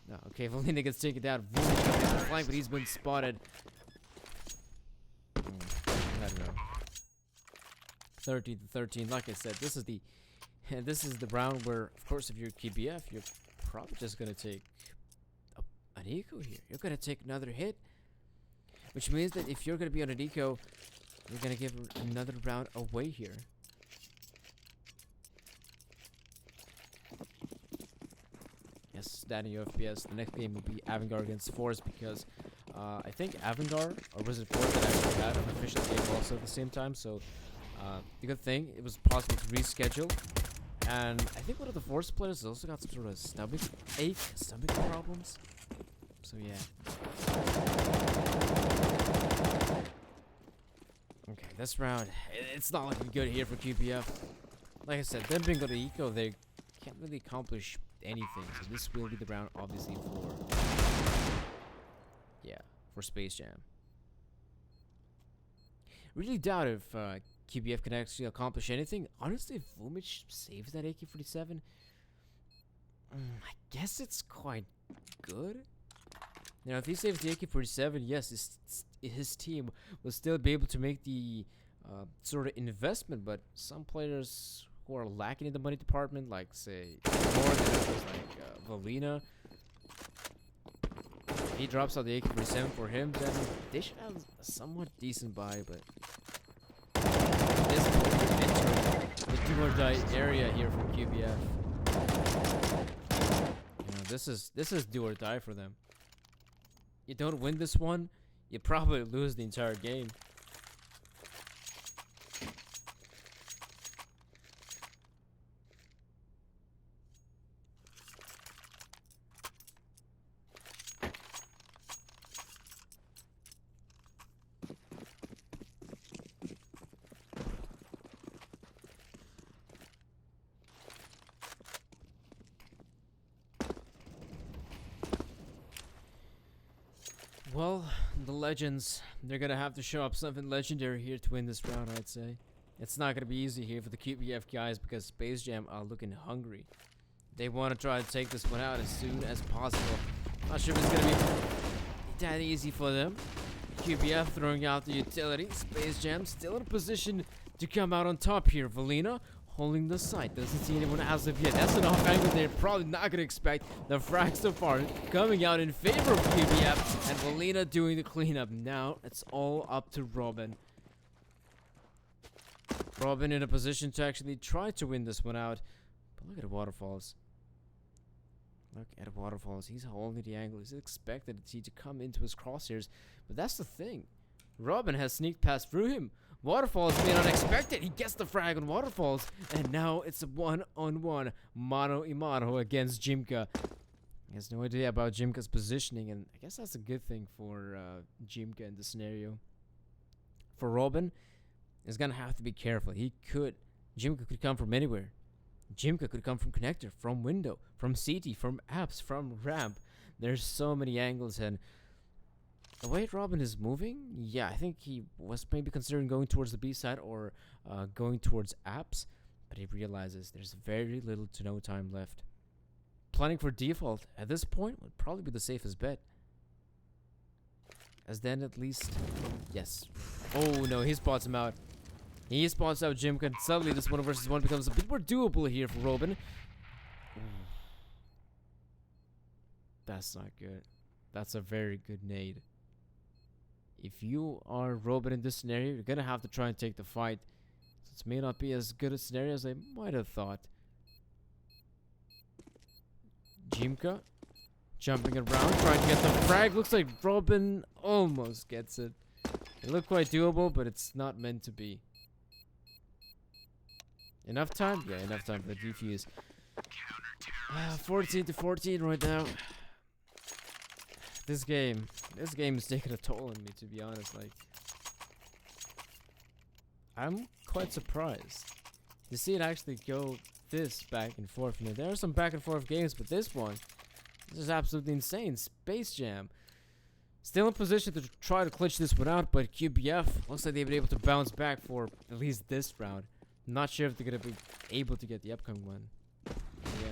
No, okay, Valina gets taken down. Vumich comes in the flank, but he's been spotted. I don't know. 13-13. Like I said, this is the round where, of course, if you're QBF, you're probably just gonna take an eco here. You're gonna take another hit, which means that if you're gonna be on an eco, you're gonna give another round away here. Yes, Danny FPS. The next game will be Avangar against Force because I think Avangar or was it Force that actually had an official game also at the same time. So. The good thing, it was possible to reschedule. And I think one of the Force players also got some sort of stomach problems. So yeah. Okay, this round, it's not looking good here for QPF. Like I said, them being on the eco, they can't really accomplish anything. So this will be the round, obviously, for Space Jam. Really doubt if QBF can actually accomplish anything. Honestly, if Vumich saves that AK-47, I guess it's quite good. You know, if he saves the AK-47, yes, his team will still be able to make the sort of investment, but some players who are lacking in the money department, like, say, Morgan, like Valina, if he drops out the AK-47 for him, then they should have a somewhat decent buy, but this is entering the do or die area here from QBF. You know, this is do or die for them. You don't win this one, you probably lose the entire game. Well, the legends, they're gonna have to show up something legendary here to win this round, I'd say. It's not gonna be easy here for the QBF guys because Space Jam are looking hungry. They want to try to take this one out as soon as possible. Not sure if it's gonna be that easy for them. QBF throwing out the utility. Space Jam still in a position to come out on top here. Valina holding the site. Doesn't see anyone as of yet. That's an off angle they're probably not going to expect. The frag so far coming out in favor of QBF. And Valina doing the cleanup. Now it's all up to Robin. Robin in a position to actually try to win this one out. But look at the waterfalls. Look at Waterfalls. He's holding the angle. He's expected to come into his crosshairs. But that's the thing. Robin has sneaked past through him. Waterfalls being unexpected. He gets the frag on Waterfalls. And now it's a one-on-one. Mano a mano against Jimka. He has no idea about Jimka's positioning. And I guess that's a good thing for Jimka in this scenario. For Robin, he's going to have to be careful. Jimka could come from anywhere. Jimka could come from connector, from window, from CT, from apps, from ramp. There's so many angles, and the way Robin is moving, yeah, I think he was maybe considering going towards the B side or going towards apps, but he realizes there's very little to no time left. Planning for default at this point would probably be the safest bet. As then at least, yes. Oh no, he spots him out. He spots out Jimka, and suddenly this 1 versus 1 becomes a bit more doable here for Robin. That's not good. That's a very good nade. If you are Robin in this scenario, you're gonna have to try and take the fight. This may not be as good a scenario as I might have thought. Jimka jumping around, trying to get the frag. Looks like Robin almost gets it. It looked quite doable, but it's not meant to be. Enough time? Yeah, enough time for the defuse. 14 to 14 right now. This game is taking a toll on me, to be honest. Like, I'm quite surprised to see it actually go this back and forth. You know, there are some back and forth games, but this is absolutely insane. Space Jam still in position to try to clutch this one out, but QBF looks like they've been able to bounce back for at least this round. Not sure if they're gonna be able to get the upcoming one. Yeah.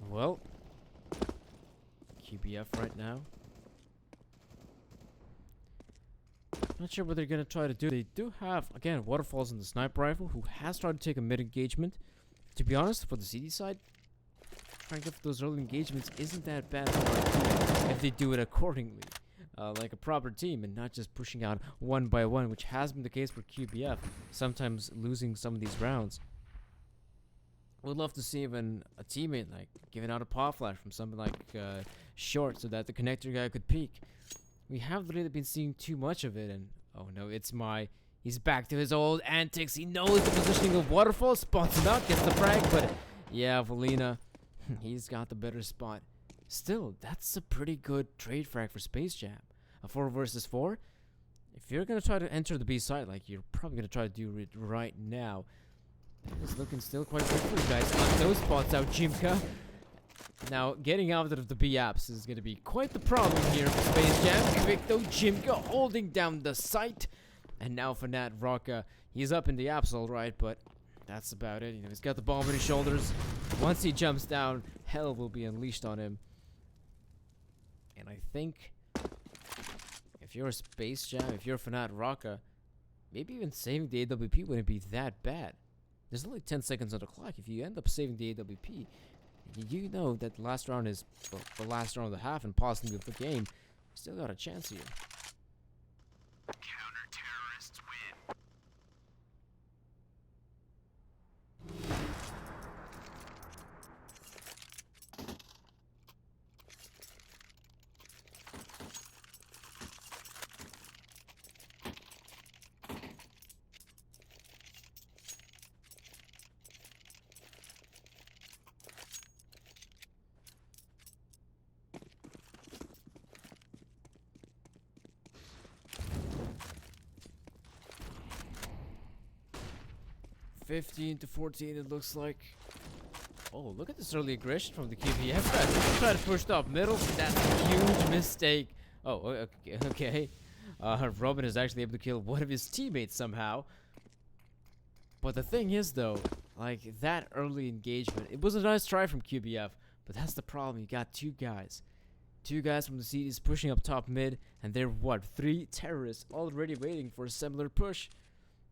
Well, QBF right now. Not sure what they're gonna try to do. They do have, again, Waterfalls in the sniper rifle, who has tried to take a mid engagement. To be honest, for the CD side, trying to get those early engagements isn't that bad for our team if they do it accordingly, like a proper team, and not just pushing out one by one, which has been the case for QBF, sometimes losing some of these rounds. Would love to see even a teammate like giving out a paw flash from something like short, so that the connector guy could peek. We haven't really been seeing too much of it, and oh no, he's back to his old antics. He knows the positioning of Waterfall, spots him out, gets the frag, but yeah, Valina, he's got the better spot. Still, that's a pretty good trade frag for Space Jam. A 4 versus 4. If you're gonna try to enter the B side, like you're probably gonna try to do it right now, that is looking still quite good for you guys. On those spots out, Jimka. Now, getting out of the B apps is gonna be quite the problem here for Space Jam. Quick though, Jimka holding down the site. And now for Nat Rocka, he's up in the apps alright, but that's about it. You know, he's got the bomb on his shoulders. Once he jumps down, hell will be unleashed on him. And I think if you're a Space Jam, if you're Fanat Rocka, maybe even saving the AWP wouldn't be that bad. There's only 10 seconds on the clock. If you end up saving the AWP, you know that the last round is the last round of the half and possibly of the game. You still got a chance here. Counter-terrorists win. 15 to 14, it looks like. Oh, look at this early aggression from the QB. Try to push up middle. That's a huge mistake. Oh, okay. Robin is actually able to kill one of his teammates somehow. But the thing is, though, like that early engagement, it was a nice try from QBF, but that's the problem. You got two guys from the cities pushing up top mid, and they're what, 3 terrorists already waiting for a similar push.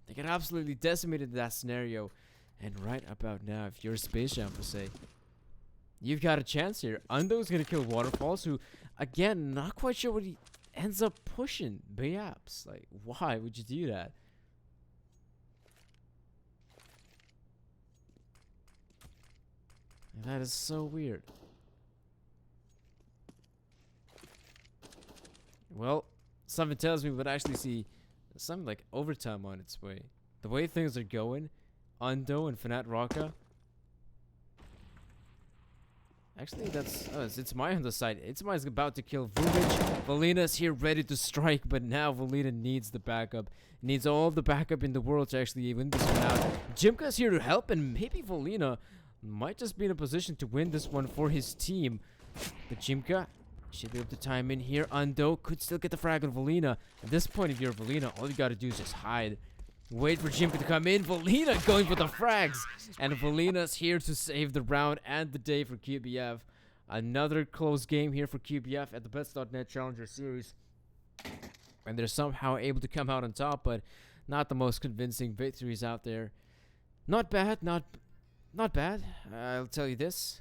They get absolutely decimated in that scenario. And right about now, if you're Space Jam per se, you've got a chance here. Undo's gonna kill Waterfalls, who, again, not quite sure what he ends up pushing. Perhaps, like, why would you do that? And that is so weird. Well, something tells me we'd actually see some like overtime on its way. The way things are going, Undo and Fnat Rocka. Actually, that's it's my on the side. It's my is about to kill Vubic. Valina's here ready to strike, but now Valina needs the backup. Needs all the backup in the world to actually win this one out. Jimka's here to help, and maybe Valina might just be in a position to win this one for his team. But Jimka should be able to time in here. Undo could still get the frag on Valina. At this point, if you're Valina, all you gotta do is just hide. Wait for Jimka to come in. Valina going for the frags. And Valina's here to save the round and the day for QBF. Another close game here for QBF at the Best.net Challenger Series. And they're somehow able to come out on top, but not the most convincing victories out there. Not bad, not bad. I'll tell you this.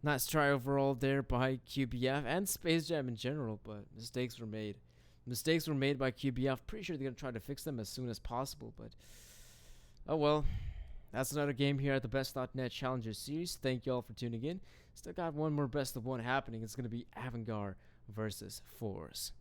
Nice try overall there by QBF and Space Jam in general, but mistakes were made. Mistakes were made by QBF. Pretty sure they're going to try to fix them as soon as possible, but oh well. That's another game here at the Best.net Challenger Series. Thank you all for tuning in. Still got one more best of one happening. It's going to be Avangard versus Force.